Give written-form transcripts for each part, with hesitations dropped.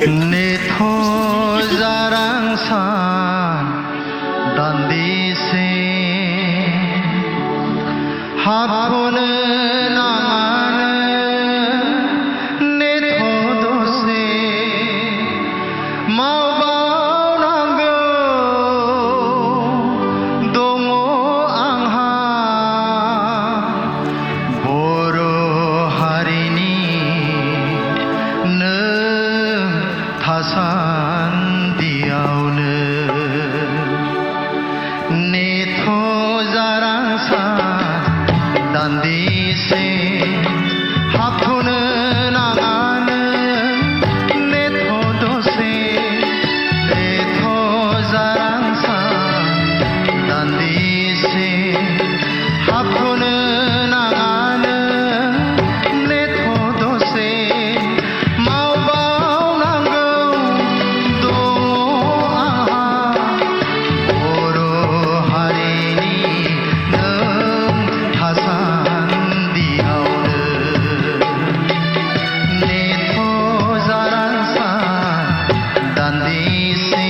नेथ' जारांसान दान्दिसे हाथ'नो नाङानो नेथ' दसे मावबावनांगौ दङ आंहा बर' हारिनि नों थासान्दियावनो नेथ' जारांसान दान्दिसे हाथ'नो नाङानो नेथ' दसे नेथ' जारांसान दान्दिसे हाथ'नो नाङानो नेथ' दसे मावबावनांगौ दङ आंहा बर' हारिनि नों थासान्दियावनो नेथ' जारांसान दान्दिसे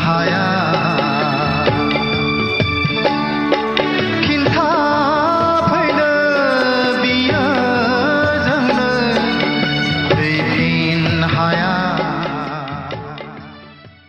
हाया